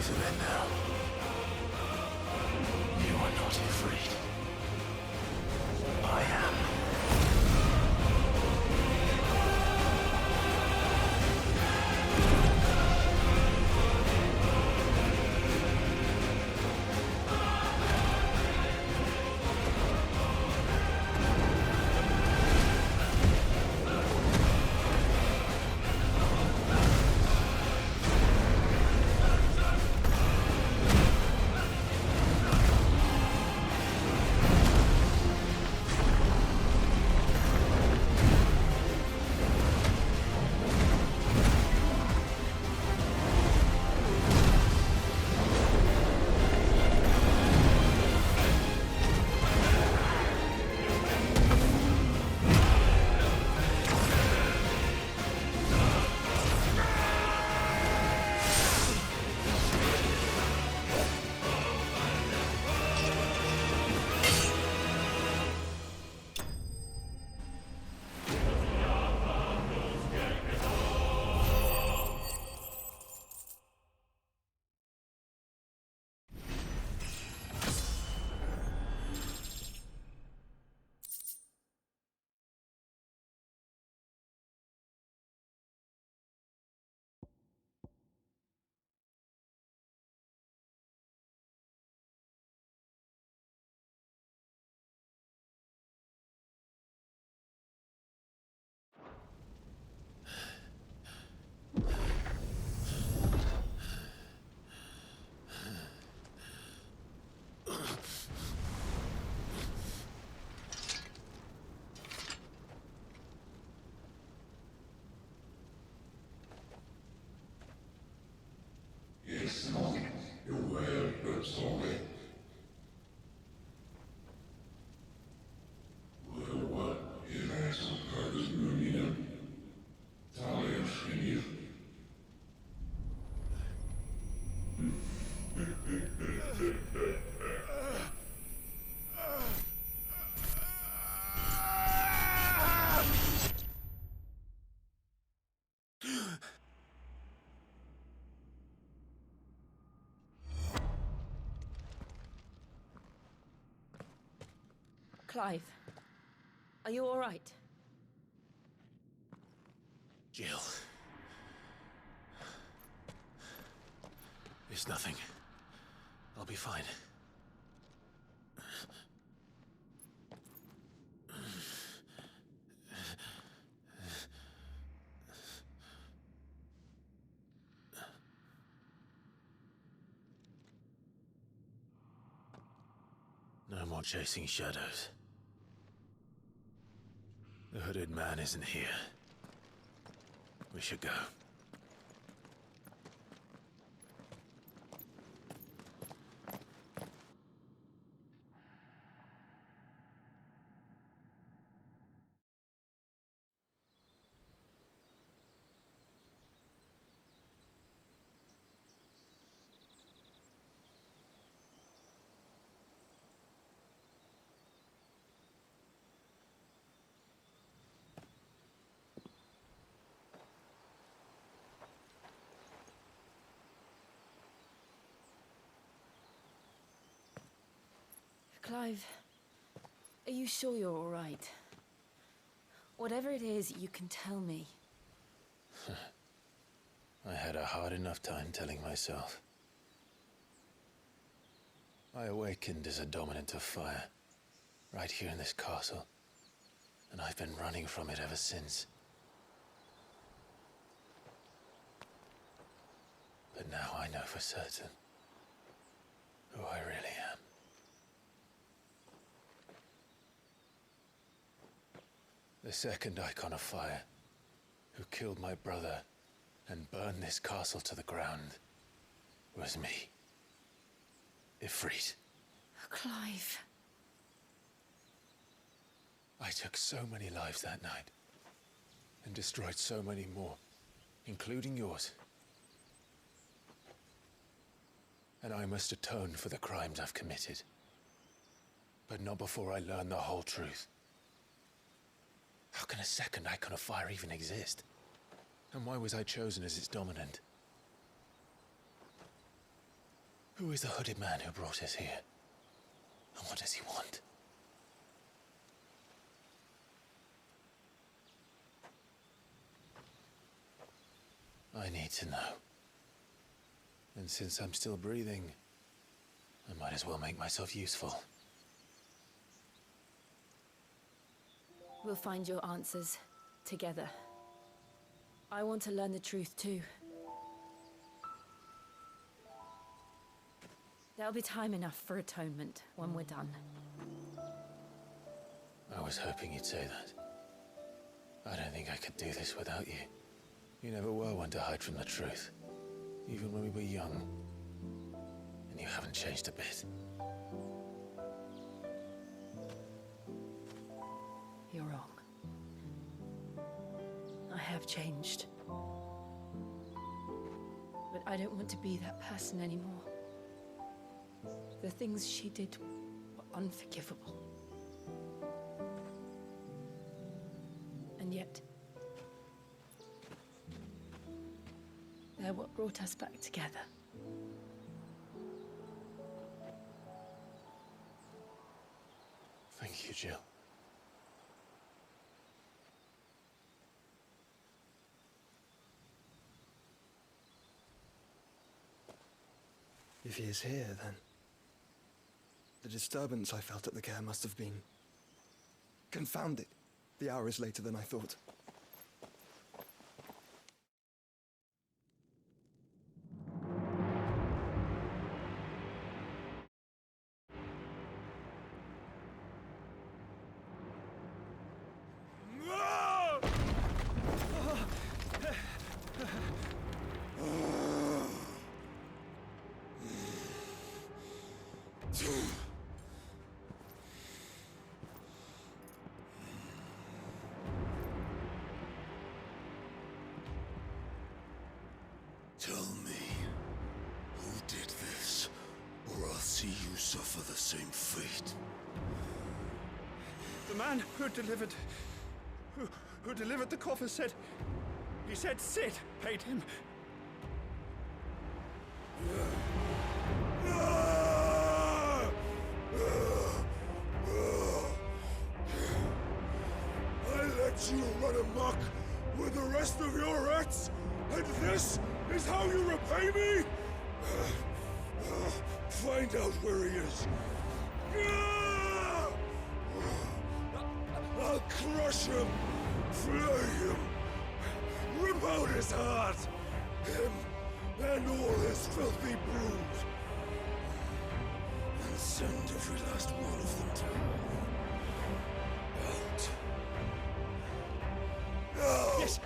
to end now. You are not afraid. I am. Clive, are you all right? Jill. It's nothing. I'll be fine. No more chasing shadows. The hooded man isn't here. We should go. Clive, are you sure you're all right? Whatever it is, you can tell me. I had a hard enough time telling myself. I awakened as a dominant of fire, right here in this castle, and I've been running from it ever since. But now I know for certain who I really am. The second icon of fire, who killed my brother and burned this castle to the ground, was me. Ifrit. Clive. I took so many lives that night, and destroyed so many more, including yours. And I must atone for the crimes I've committed. But not before I learn the whole truth. How can a second icon of fire even exist? And why was I chosen as its dominant? Who is the hooded man who brought us here? And what does he want? I need to know. And since I'm still breathing, I might as well make myself useful. We'll find your answers together. I want to learn the truth too. There'll be time enough for atonement when we're done. I was hoping you'd say that. I don't think I could do this without you. You never were one to hide from the truth, even when we were young. And you haven't changed a bit. You're wrong. I have changed. But I don't want to be that person anymore. The things she did were unforgivable. And yet, they're what brought us back together. Thank you, Jill. If he is here, then the disturbance I felt at the care must have been confounded. The hour is later than I thought. Tell me, who did this, or I'll see you suffer the same fate. The man who delivered the coffer said Sid paid him. I let you run amok with the rest of your rats, and this is how you repay me? Find out where he is. I'll crush him, flay him, rip out his heart, him and all his filthy brood, and send every last one of them to hell. Out. Yes,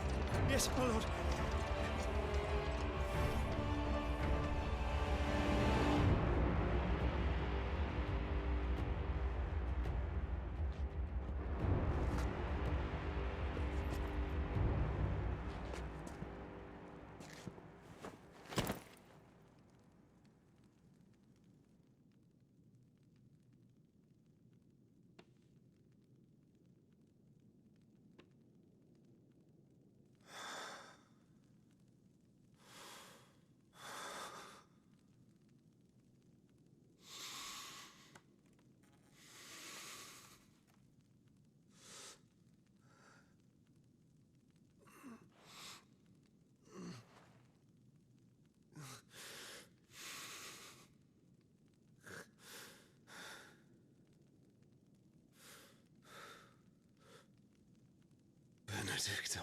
yes, my lord. Benedicta.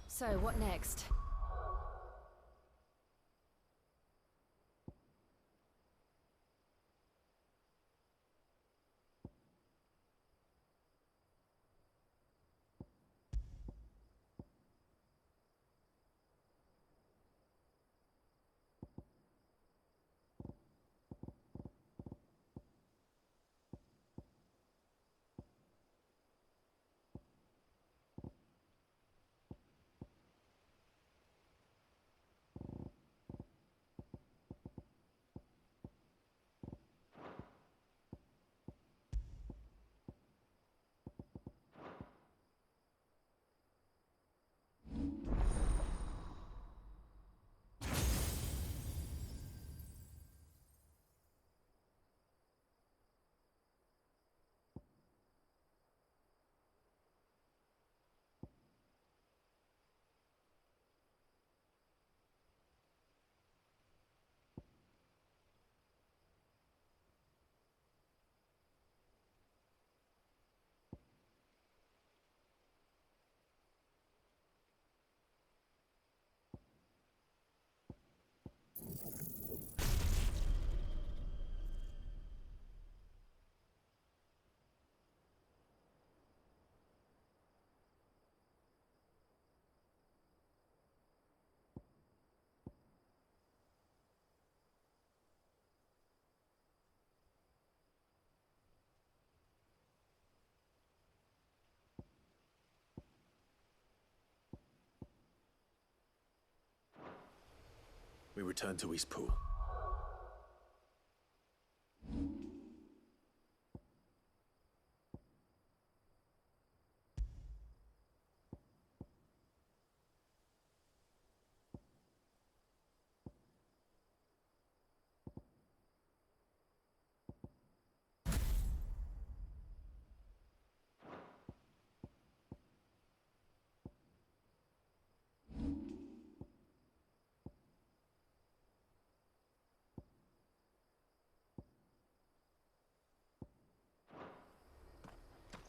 So, what next? we return to Eastpool.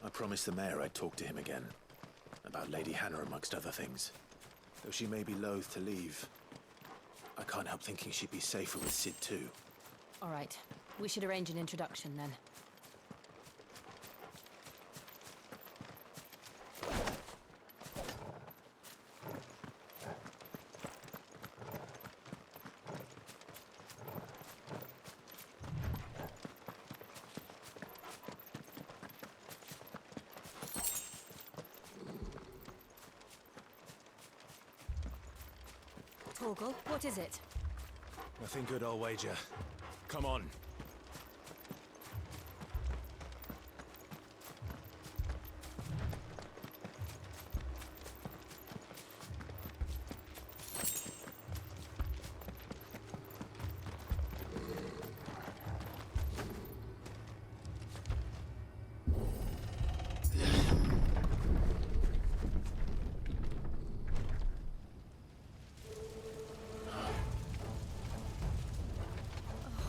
I promised the mayor I'd talk to him again. About Lady Hannah, amongst other things. Though she may be loath to leave, I can't help thinking she'd be safer with Sid too. All right. We should arrange an introduction then. Torgal, what is it? Nothing good, I'll wager. Come on.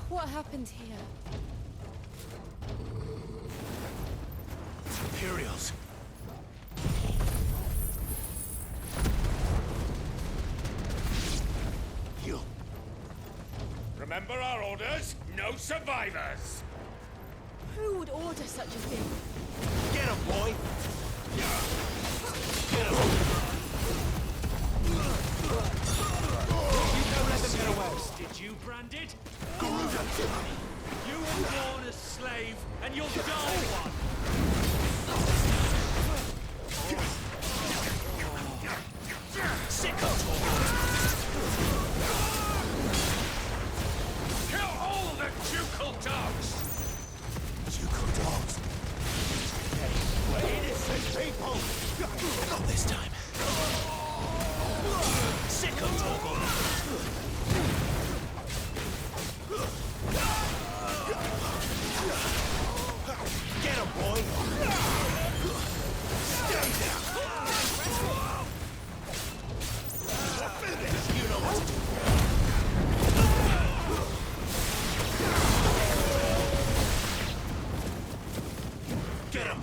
What happened here? Imperials. You. Remember our orders? No survivors! Who would order such a thing? Get him, boy! Get him! Don't let them get away. Did you, Branded? You were born a slave, and you'll die one! Sick of Kill all the ducal dogs! Ducal dogs. We're innocent people! Not this time. Sick of Torgal. Get him, boy! Stay down! You know what to do. Get him!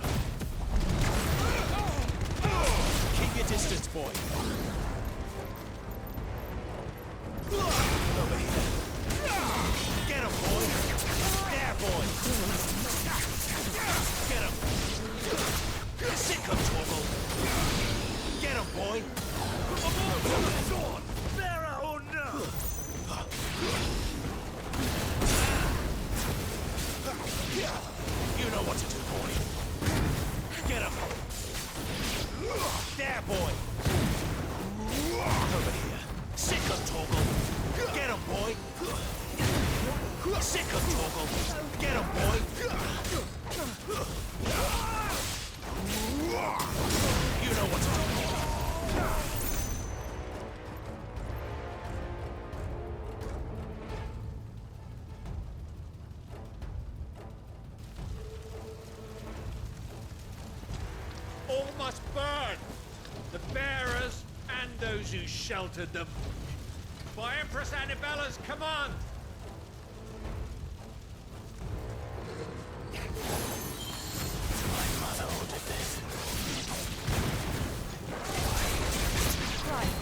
Keep your distance, boy. Over here. Get him, boy! There, boy! Get him! Sick of Torgal! Get him, boy! Sword! Bearer or no! You know what to do, boy! Get him! There, boy! Over here! Sick of Torgal! Get him, boy! Sick of Torgal! Get him, boy! You know what to do, boy! All must burn! The bearers and those who sheltered them. By Empress Annibella's command! My mother ordered this. Right.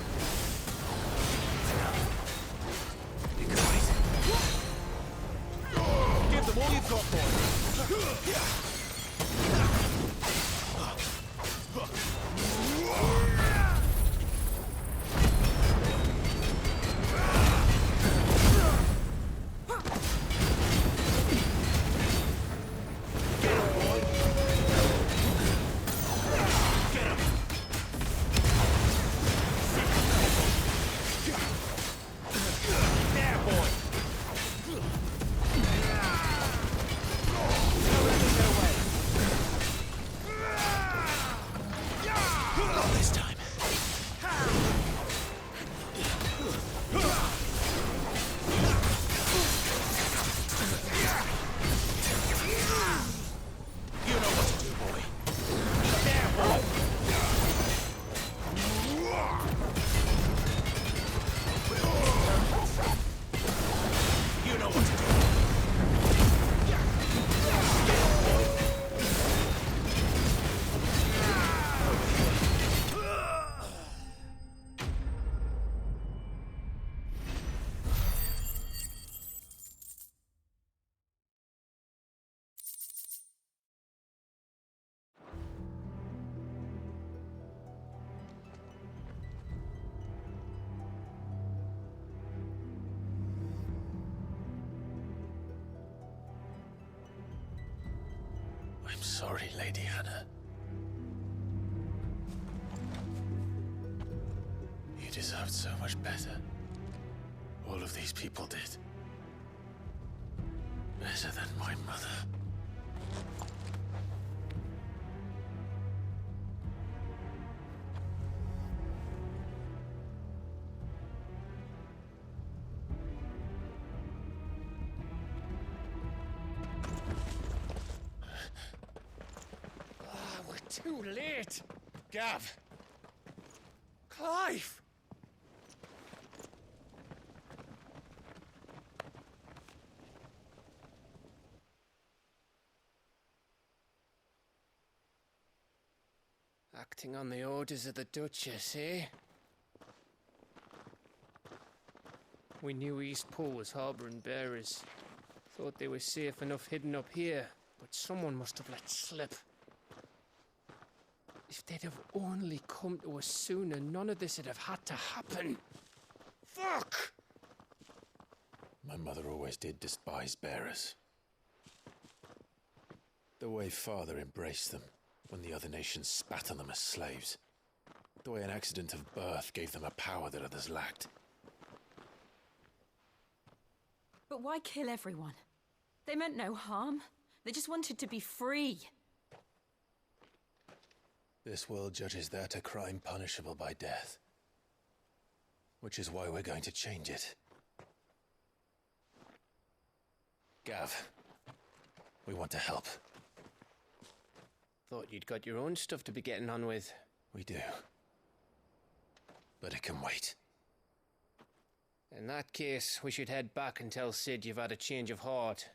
You guys. Give them all you've got, boy. I'm sorry, Lady Hannah. You deserved so much better. All of these people did. Better than my mother. We're too late. Gav. Clive. Acting on the orders of the Duchess, eh? We knew Eastpool was harbouring bearers. Thought they were safe enough hidden up here, but someone must have let slip. If they'd have only come to us sooner, none of this would have had to happen. Fuck! My mother always did despise bearers. The way Father embraced them when the other nations spat on them as slaves. The way an accident of birth gave them a power that others lacked. But why kill everyone? They meant no harm. They just wanted to be free. This world judges that a crime punishable by death. Which is why we're going to change it. Gav, we want to help. Thought you'd got your own stuff to be getting on with. We do. But it can wait. In that case, we should head back and tell Sid you've had a change of heart.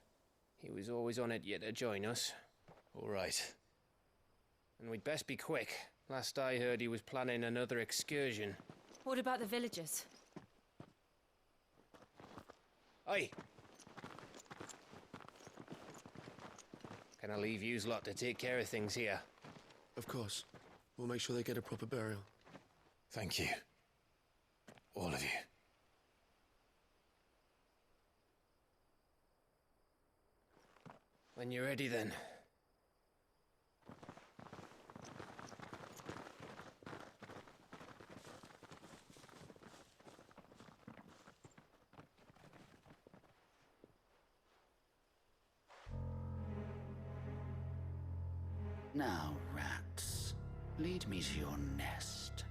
He was always on it yet to join us. All right. And we'd best be quick. Last I heard, he was planning another excursion. What about the villagers? Aye. Can I leave yous lot to take care of things here? Of course. We'll make sure they get a proper burial. Thank you. All of you. When you're ready, then. Now, rats, lead me to your nest.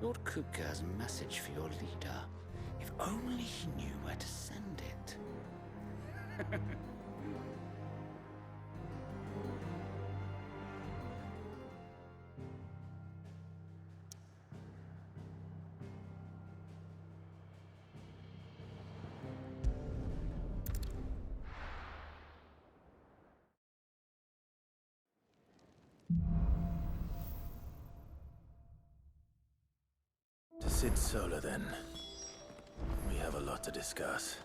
Lord Kupka has a message for your leader. If only he knew where to send it. To Sid Solar, then. We have a lot to discuss.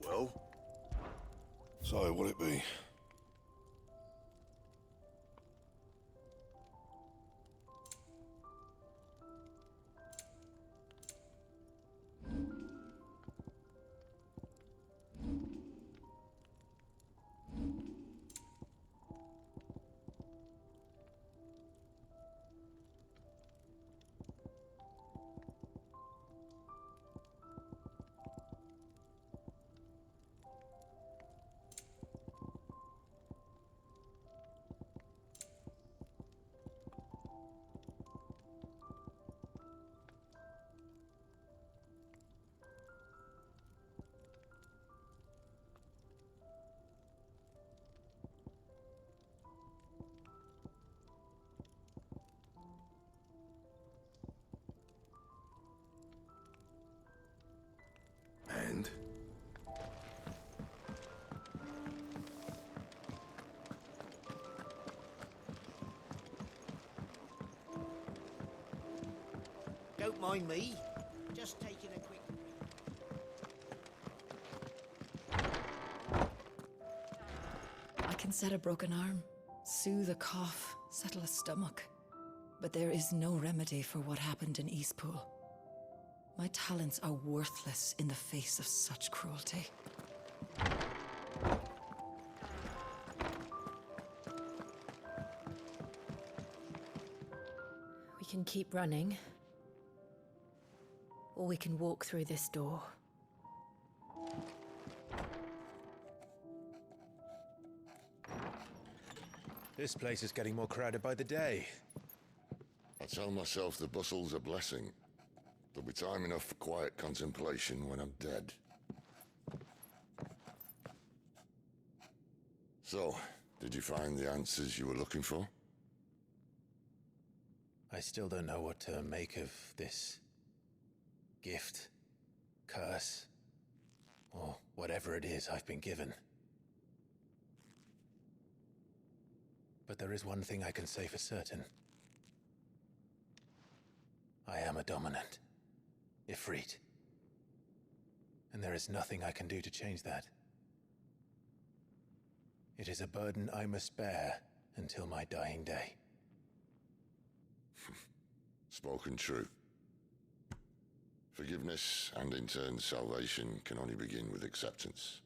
Well? So, what'll it be? And? Don't mind me. Just taking a quick... I can set a broken arm. soothe a cough, settle a stomach. But there is no remedy for what happened in Eastpool. My talents are worthless in the face of such cruelty. We can keep running, or we can walk through this door. This place is getting more crowded by the day. I tell myself the bustle's a blessing. There'll be time enough for quiet contemplation when I'm dead. So, did you find the answers you were looking for? I still don't know what to make of this gift, curse, or whatever it is I've been given. But there is one thing I can say for certain. I am a dominant, Ifrit. And there is nothing I can do to change that. It is a burden I must bear until my dying day. Spoken true. Forgiveness, and in turn salvation, can only begin with acceptance.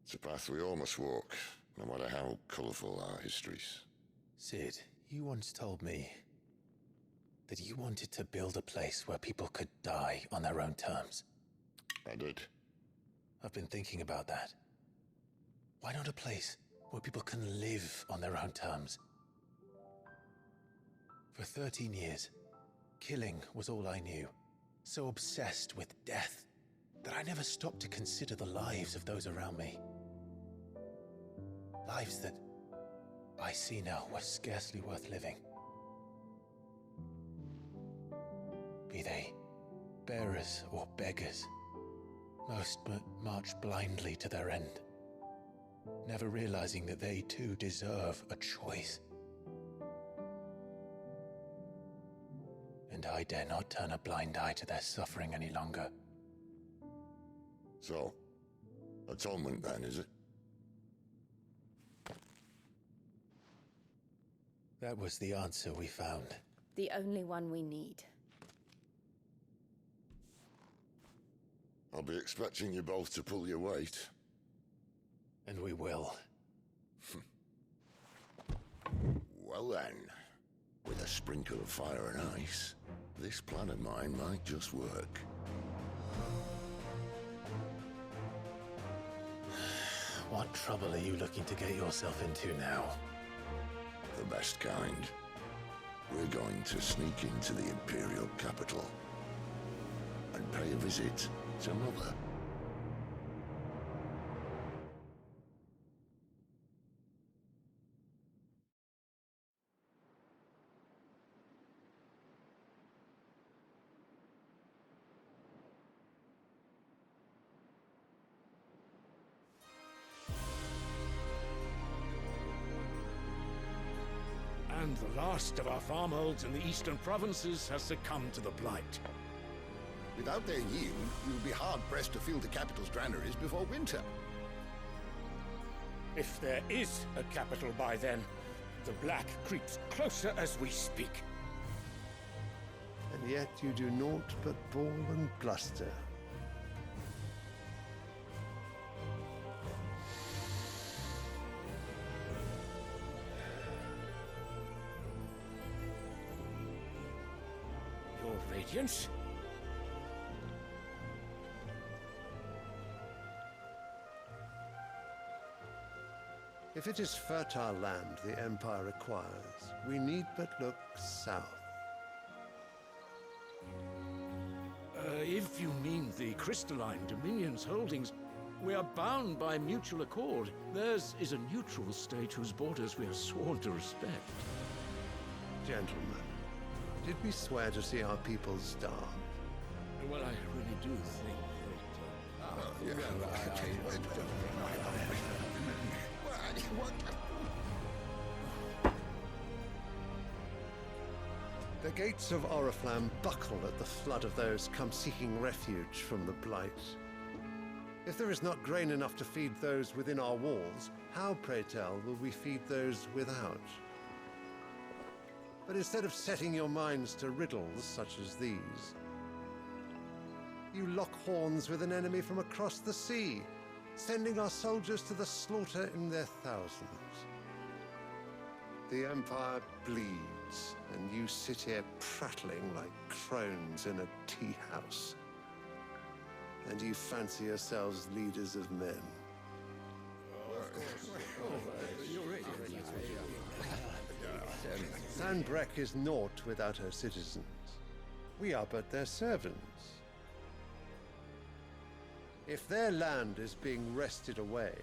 It's a path we all must walk, no matter how colourful our histories. Sid, you once told me that you wanted to build a place where people could die on their own terms. I did. I've been thinking about that. Why not a place where people can live on their own terms? For 13 years, killing was all I knew. So obsessed with death that I never stopped to consider the lives of those around me. Lives that I see now were scarcely worth living. Be they bearers or beggars, most march blindly to their end, never realizing that they too deserve a choice. And I dare not turn a blind eye to their suffering any longer. So, atonement then, is it? That was the answer we found. The only one we need. I'll be expecting you both to pull your weight. And we will. Well then, with a sprinkle of fire and ice, this plan of mine might just work. What trouble are you looking to get yourself into now? The best kind. We're going to sneak into the Imperial capital and pay a visit to Mother. And the last of our farmholds in the eastern provinces has succumbed to the blight. Without their yield, you'll be hard-pressed to fill the capital's granaries before winter. If there is a capital by then, the black creeps closer as we speak. And yet you do naught but bawl and bluster. Your Radiance? If it is fertile land the Empire requires, we need but look south. If you mean the crystalline Dominion's holdings, we are bound by mutual accord. Theirs is a neutral state whose borders we are sworn to respect. Gentlemen, did we swear to see our people starve? Well, I really do think The gates of Oriflamme buckle at the flood of those come seeking refuge from the Blight. If there is not grain enough to feed those within our walls, how, pray tell, will we feed those without? But instead of setting your minds to riddles such as these, you lock horns with an enemy from across the sea, sending our soldiers to the slaughter in their thousands. The Empire bleeds, and you sit here prattling like crones in a tea house. And you fancy yourselves leaders of men. Sandbreck is naught without her citizens. We are but their servants. If their land is being wrested away,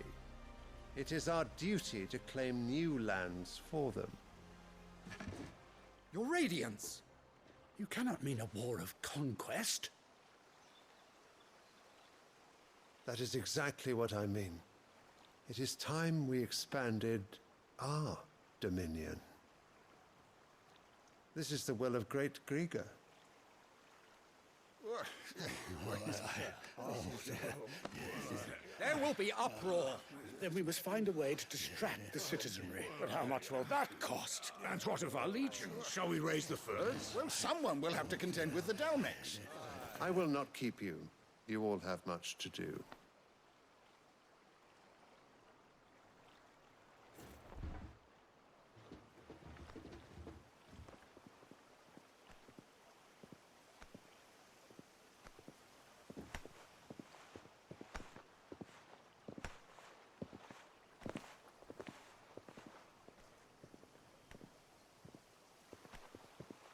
it is our duty to claim new lands for them. Your Radiance! You cannot mean a war of conquest. That is exactly what I mean. It is time we expanded our dominion. This is the will of great Grieger. There will be uproar. Then we must find a way to distract the citizenry. But how much will that cost? And what of our legions? Shall we raise the furs? Well, someone will have to contend with the Dalmex. I will not keep you. You all have much to do.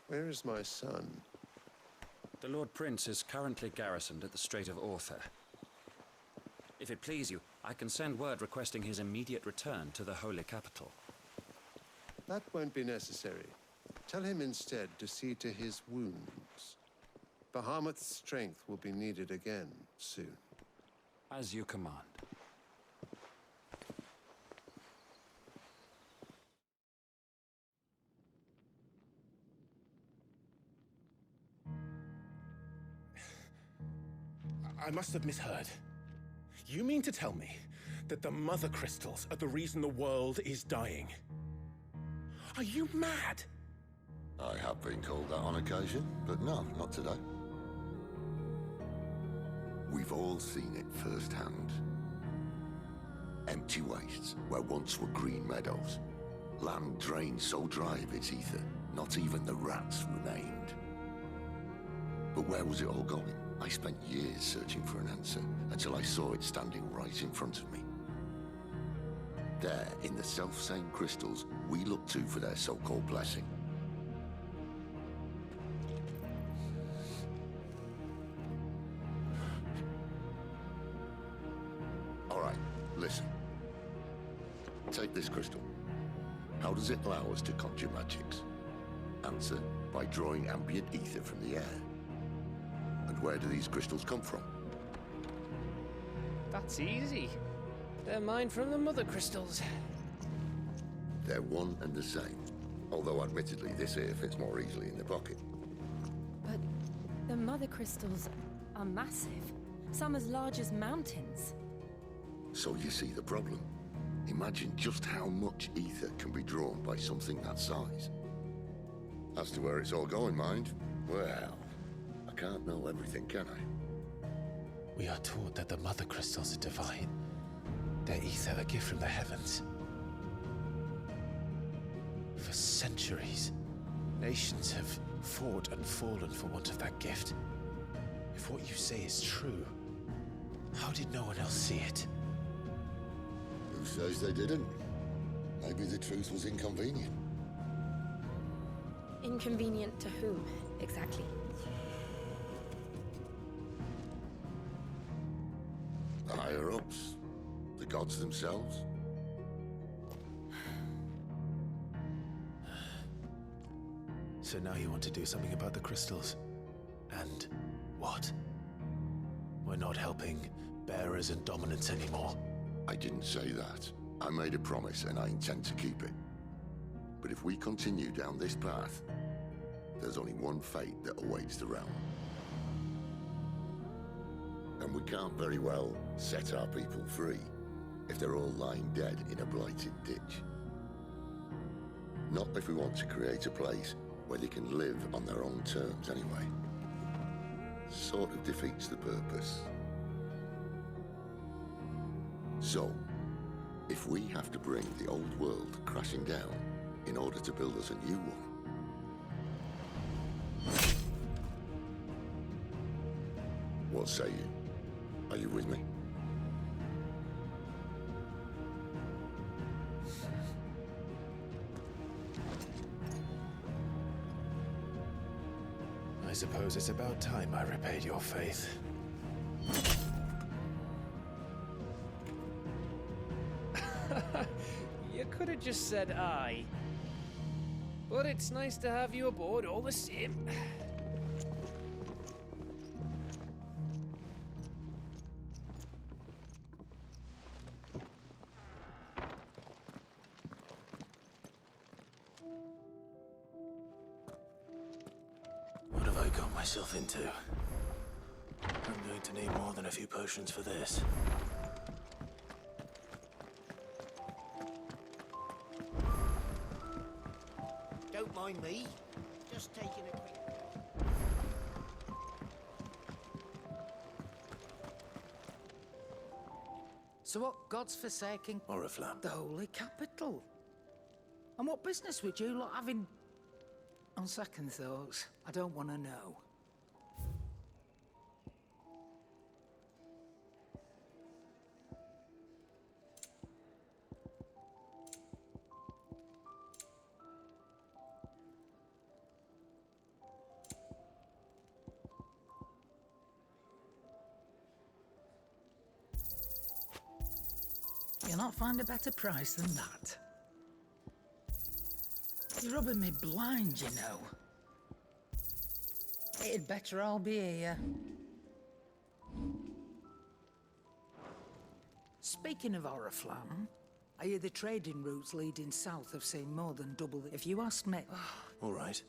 Where is my son? The Lord Prince is currently garrisoned at the Strait of Author. If it please you, I can send word requesting his immediate return to the Holy Capital. That won't be necessary. Tell him instead to see to his wounds. Bahamut's strength will be needed again soon. As you command. I must have misheard. You mean to tell me that the Mother Crystals are the reason the world is dying? Are you mad? I have been called that on occasion, but no, not today. We've all seen it firsthand. Empty wastes where once were green meadows. Land drained so dry of its ether, not even the rats remained. But where was it all going? I spent years searching for an answer, until I saw it standing right in front of me. There, in the self-same crystals we look to for their so-called blessing. All right, listen. Take this crystal. How does it allow us to conjure magics? Answer, by drawing ambient ether from the air. And where do these crystals come from? That's easy. They're mined from the Mother Crystals. They're one and the same. Although admittedly this here fits more easily in the pocket. But the Mother Crystals are massive. Some as large as mountains. So you see the problem. Imagine just how much ether can be drawn by something that size. As to where it's all going, mind, well, I can't know everything, can I? We are taught that the Mother Crystals are divine. Their ether a gift from the heavens. For centuries, nations have fought and fallen for want of that gift. If what you say is true, how did no one else see it? Who says they didn't? Maybe the truth was inconvenient. Inconvenient to whom, exactly? The higher-ups, the gods themselves. So now you want to do something about the crystals. And what? We're not helping bearers and dominants anymore. I didn't say that. I made a promise and I intend to keep it. But if we continue down this path, there's only one fate that awaits the realm. And we can't very well set our people free if they're all lying dead in a blighted ditch. Not if we want to create a place where they can live on their own terms anyway. Sort of defeats the purpose. So, if we have to bring the old world crashing down in order to build us a new one, what say you? Are you with me? I suppose it's about time I repaid your faith. You could have just said aye. But it's nice to have you aboard all the same. What have I got myself into? I'm going to need more than a few potions for this. Don't mind me. Just taking a quick... So what God's forsaking? Oriflamme. The holy capital. And what business would you lot having? On second thoughts, I don't want to know. You'll not find a better price than that. You're rubbing me blind, you know. It'd better all be here. Speaking of Oriflamme, I hear the trading routes leading south have seen more than double the... If you ask me... All right.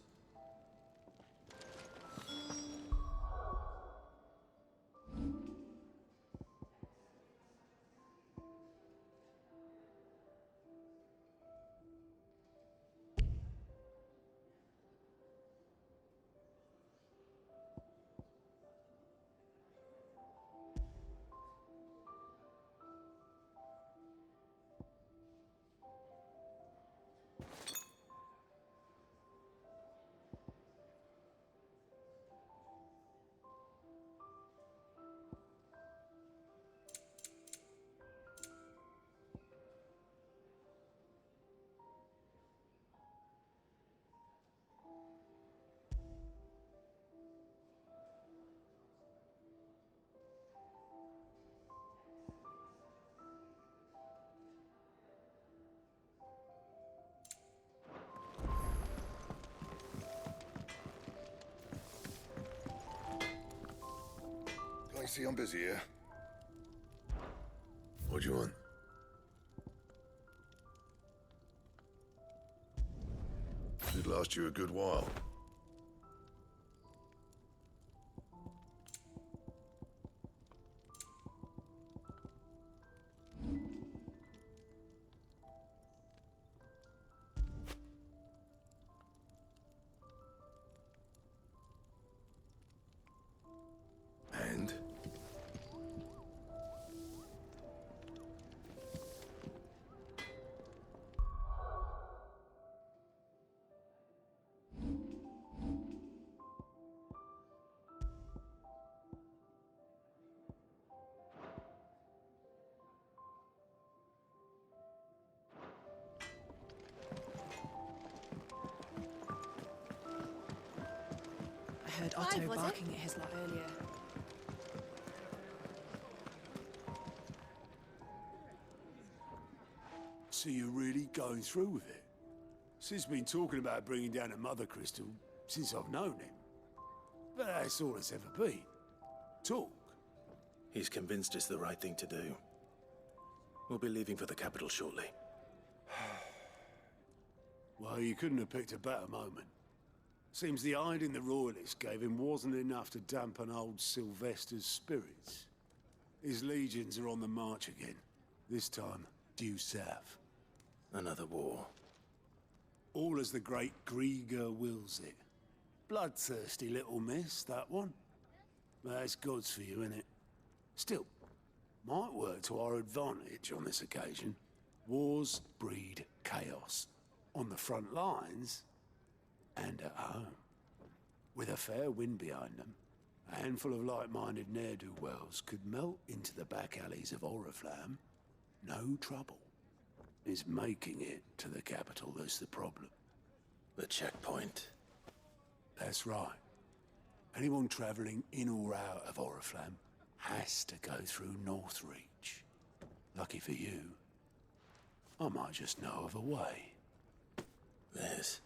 I see I'm busy here. What do you want? Should last you a good while. And? I heard Clive, Otto was it? barking at his lot earlier. So you're really going through with it? Sid's been talking about bringing down a mother crystal since I've known him. But that's all it's ever been. Talk. He's convinced it's the right thing to do. We'll be leaving for the capital shortly. Well, you couldn't have picked a better moment. Seems the hiding the royalists gave him wasn't enough to dampen old Sylvester's spirits. His legions are on the march again. This time, due south. Another war. All as the great Grieger wills it. Bloodthirsty little miss, that one. But that's God's for you, innit? Still, might work to our advantage on this occasion. Wars breed chaos. On the front lines, and at home. With a fair wind behind them, a handful of like-minded ne'er-do-wells could melt into the back alleys of Oriflamme. No trouble. It's making it to the capital that's the problem. The checkpoint. That's right. Anyone travelling in or out of Oriflamme has to go through Northreach. Lucky for you, I might just know of a way. There's...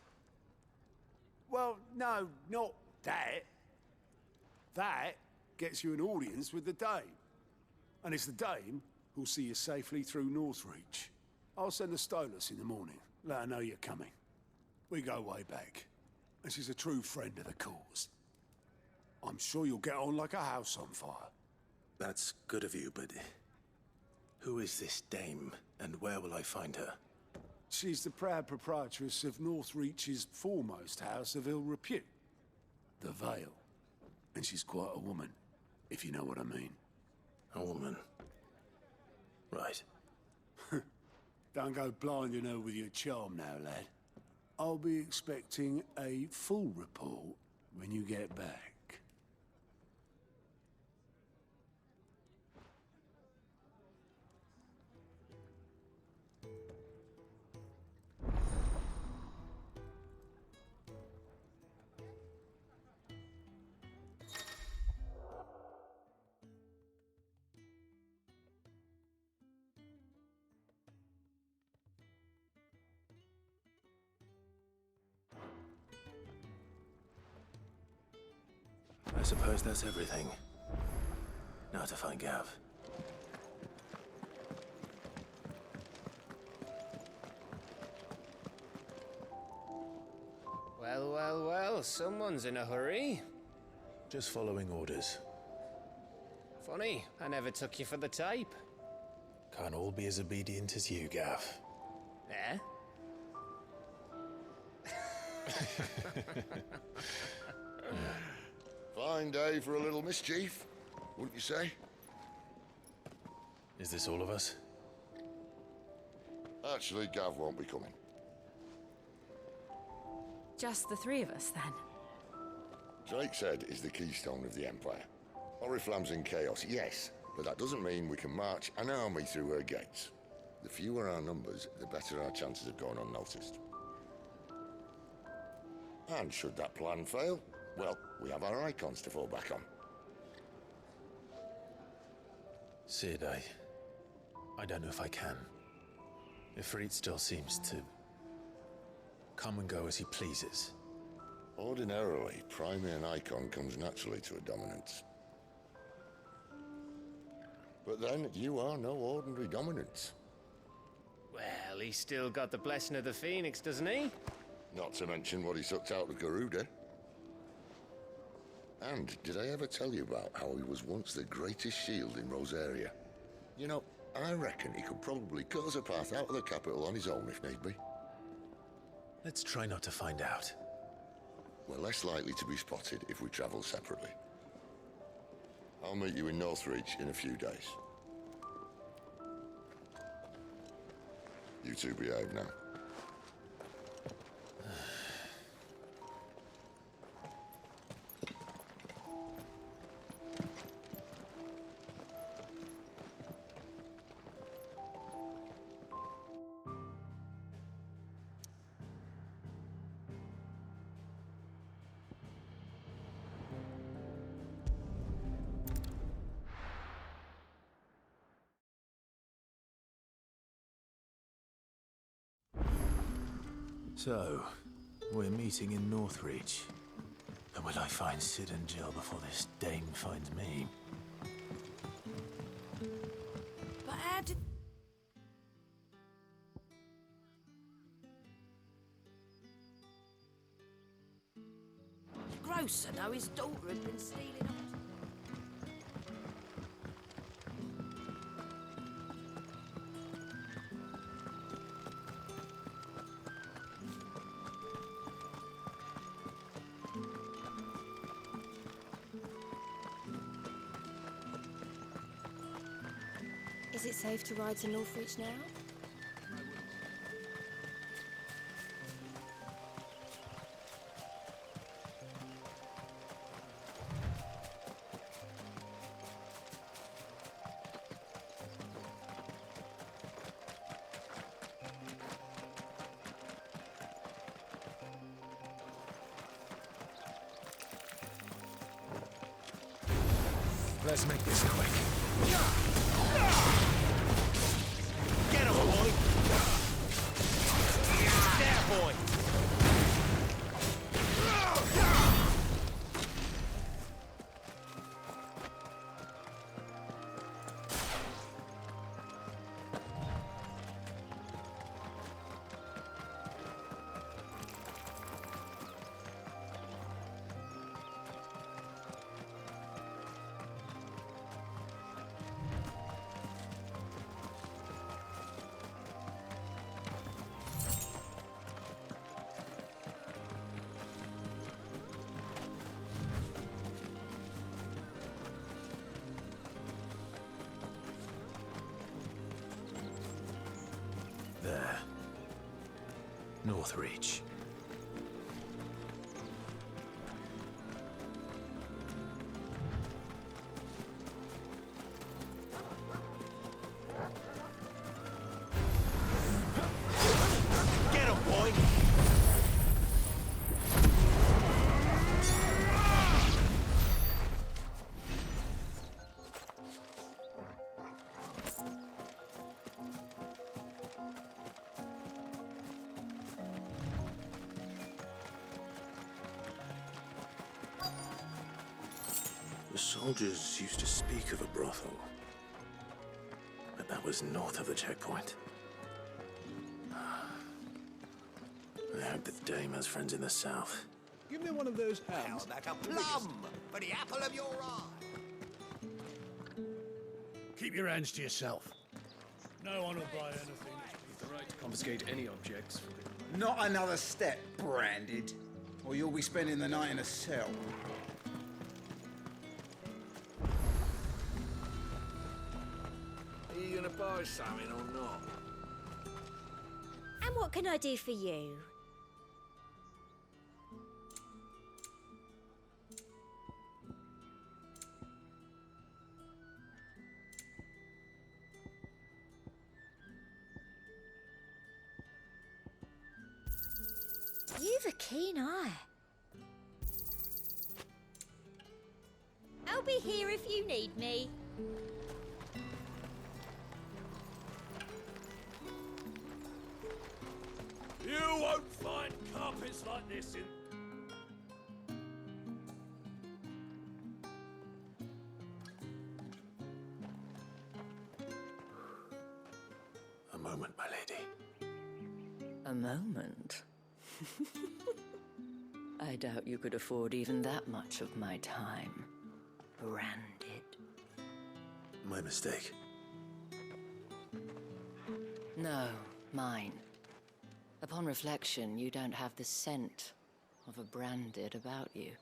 Well, no, not that. That gets you an audience with the Dame. And it's the Dame who'll see you safely through Northreach. I'll send the Stolas in the morning. Let her know you're coming. We go way back. And she's a true friend of the cause. I'm sure you'll get on like a house on fire. That's good of you, but... who is this Dame, and where will I find her? She's the proud proprietress of Northreach's foremost house of ill repute. The Vale. And she's quite a woman, if you know what I mean. A woman? Right. Don't go blinding her with your charm now, lad. I'll be expecting a full report when you get back. I suppose that's everything. Now to find Gav. Well, well, well, someone's in a hurry. Just following orders. Funny, I never took you for the type. Can't all be as obedient as you, Gav. Eh? Fine day for a little mischief, wouldn't you say? Is this all of us? Actually, Gav won't be coming. Just the three of us, then? Drake's Head is the keystone of the Empire. Oriflamme's in chaos, yes, but that doesn't mean we can march an army through her gates. The fewer our numbers, the better our chances of going unnoticed. And should that plan fail, well, we have our icons to fall back on. Sid, I don't know if I can. Ifrit still seems to come and go as he pleases. Ordinarily, priming an icon comes naturally to a dominance. But then, you are no ordinary dominance. Well, he's still got the blessing of the Phoenix, doesn't he? Not to mention what he sucked out of Garuda. And did I ever tell you about how he was once the greatest shield in Rosaria? You know, I reckon he could probably cut us a path out of the capital on his own if need be. Let's try not to find out. We're less likely to be spotted if we travel separately. I'll meet you in Northreach in a few days. You two behave now. So, we're meeting in Northreach. And will I find Sid and Jill before this Dame finds me? But how did... Grocer know his daughter had been stealing up. Is it safe to ride to Northreach now? Let's make this quick. Get him, boy! There, boy! There. Northreach. Get him, boy! The soldiers used to speak of a brothel, but that was north of the checkpoint. I hope the dame has friends in the south. Give me one of those hands. Like a plum for the apple of your eye. Keep your hands to yourself. No one will buy anything. The right to confiscate any objects. Not another step, Branded, or you'll be spending the night in a cell. Are you gonna buy something or not? And what can I do for you? You've a keen eye. I'll be here if you need me. You won't find carpets like this in... A moment, my lady. A moment? I doubt you could afford even that much of my time. Branded. My mistake. No, mine. Upon reflection, you don't have the scent of a Branded about you.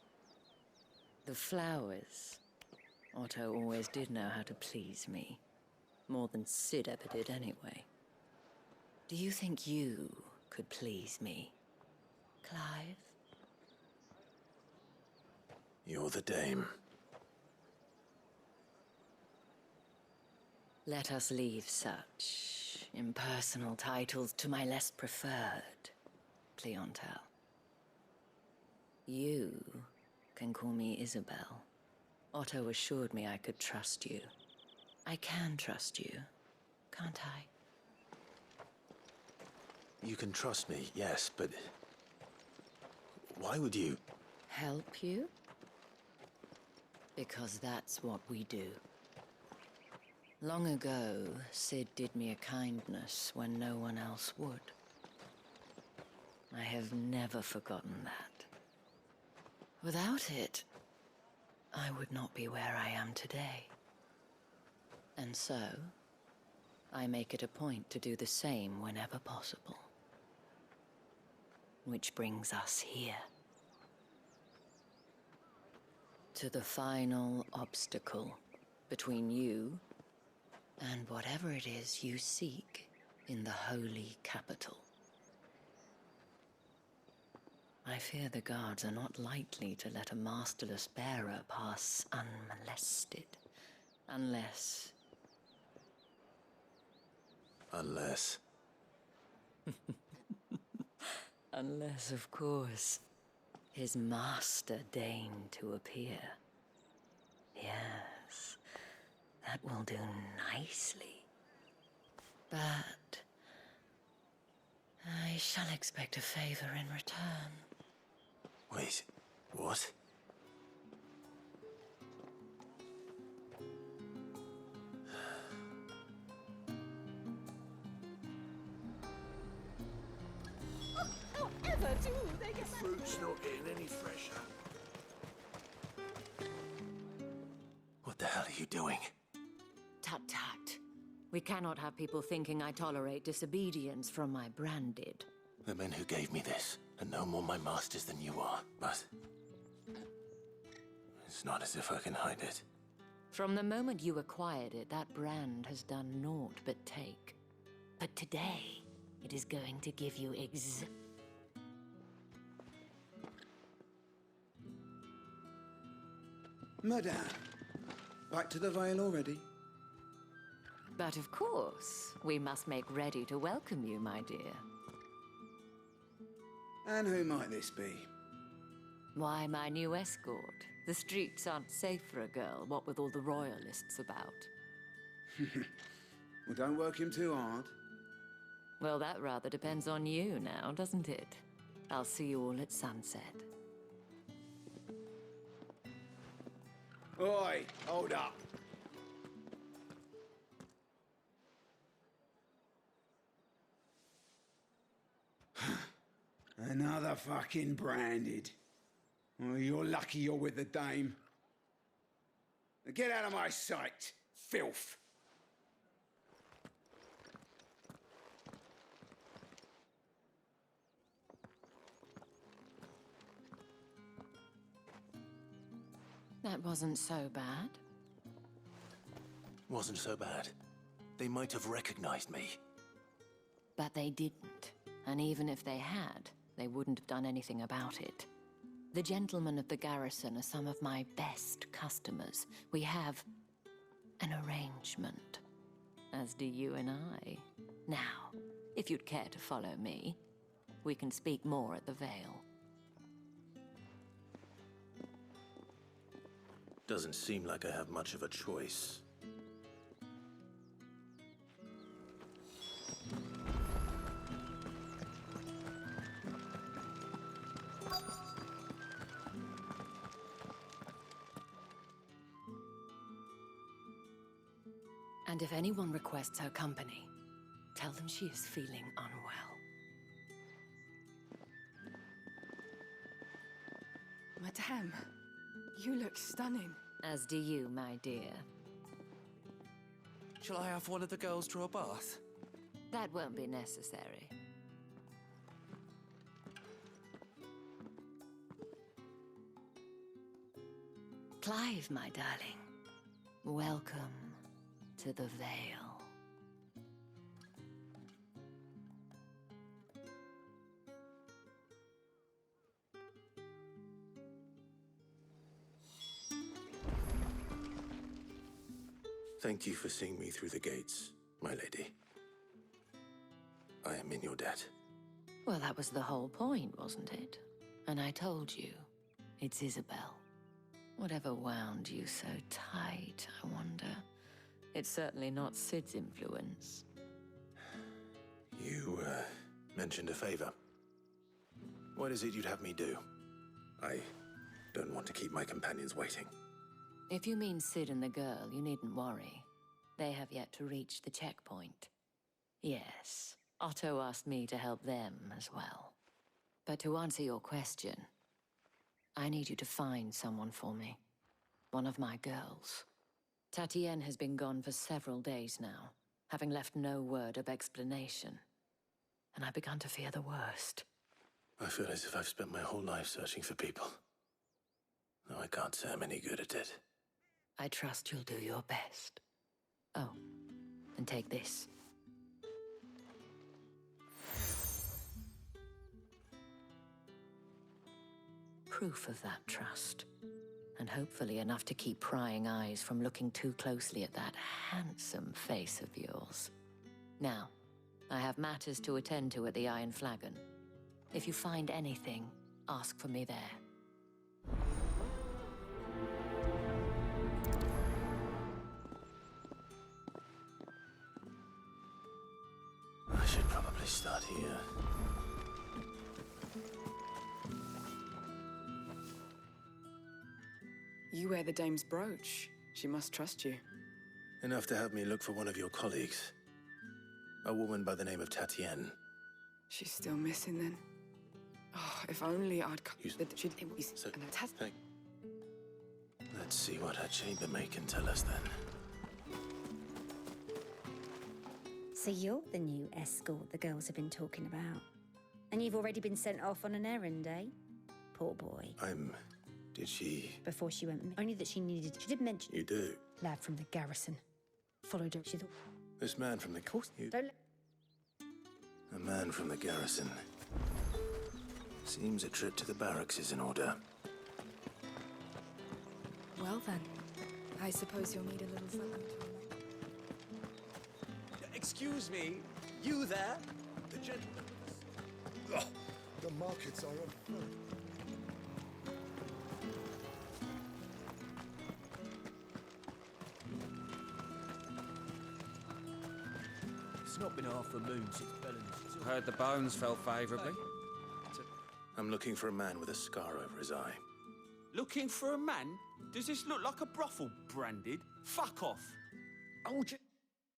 The flowers. Otto always did know how to please me. More than Sid ever did anyway. Do you think you could please me, Clive? You're the dame. Let us leave such impersonal titles to my less preferred, Cleontel. You can call me Isabel. Otto assured me I could trust you. I can trust you, can't I? You can trust me, yes, but... why would you... Help you? Because that's what we do. Long ago, Sid did me a kindness when no one else would. I have never forgotten that. Without it, I would not be where I am today. And so, I make it a point to do the same whenever possible. Which brings us here. To the final obstacle between you And whatever it is you seek in the holy capital. I fear the guards are not likely to let a masterless bearer pass unmolested. Unless... Unless... Unless, of course, his master deigned to appear. Yes, that will do nicely. But... I shall expect a favor in return. Wait, what? However do they get Fruit's not getting any fresher. What the hell are you doing? Tut-tut. We cannot have people thinking I tolerate disobedience from my branded. The men who gave me this are no more my masters than you are, but... it's not as if I can hide it. From the moment you acquired it, that brand has done naught but take. But today, it is going to give you Madame, back to the Vale already? But of course, we must make ready to welcome you, my dear. And who might this be? Why, my new escort. The streets aren't safe for a girl, what with all the royalists about. Well, don't work him too hard. Well, that rather depends on you now, doesn't it? I'll see you all at sunset. Oi, hold up. Another fucking branded. Well, you're lucky you're with the dame. Now get out of my sight, filth. That wasn't so bad. Wasn't so bad. They might have recognized me. But they didn't. And even if they had, they wouldn't have done anything about it. The gentlemen of the garrison are some of my best customers. We have an arrangement, as do you and I. Now, if you'd care to follow me, we can speak more at the Vale. Doesn't seem like I have much of a choice. And if anyone requests her company, tell them she is feeling unwell. Madame, you look stunning. As do you, my dear. Shall I have one of the girls draw a bath? That won't be necessary. Clive, my darling. Welcome to the Vale. Thank you for seeing me through the gates, my lady. I am in your debt. Well, that was the whole point, wasn't it? And I told you, it's Isabel. Whatever wound you so tight, I wonder. It's certainly not Sid's influence. You, mentioned a favor. What is it you'd have me do? I don't want to keep my companions waiting. If you mean Sid and the girl, you needn't worry. They have yet to reach the checkpoint. Yes, Otto asked me to help them as well. But to answer your question, I need you to find someone for me. One of my girls. Tatienne has been gone for several days now, having left no word of explanation. And I've begun to fear the worst. I feel as if I've spent my whole life searching for people. Though I can't say I'm any good at it. I trust you'll do your best. Oh, And take this. Proof of that trust. And hopefully enough to keep prying eyes from looking too closely at that handsome face of yours. Now, I have matters to attend to at the Iron Flagon. If you find anything, ask for me there. I should probably start here. You wear the dame's brooch. She must trust you. Enough to have me look for one of your colleagues. A woman by the name of Tatienne. She's still missing then. Oh, if only I'd Let's see what her chambermaid can tell us then. So you're the new escort the girls have been talking about. And you've already been sent off on an errand, eh? Poor boy. Did she... Before she went... Only that she needed... She did mention... You do? Lad from the garrison. Followed her. She thought... This man from the... Course. Don't... A man from the garrison. Seems a trip to the barracks is in order. Well then, I suppose you'll need a little something to Excuse me, you there? The gentleman. Oh, the markets are on foot. It's not been half a moon since Bellen's. Heard the bones fell favourably. I'm looking for a man with a scar over his eye. Looking for a man? Does this look like a brothel, Branded? Fuck off! Hold your...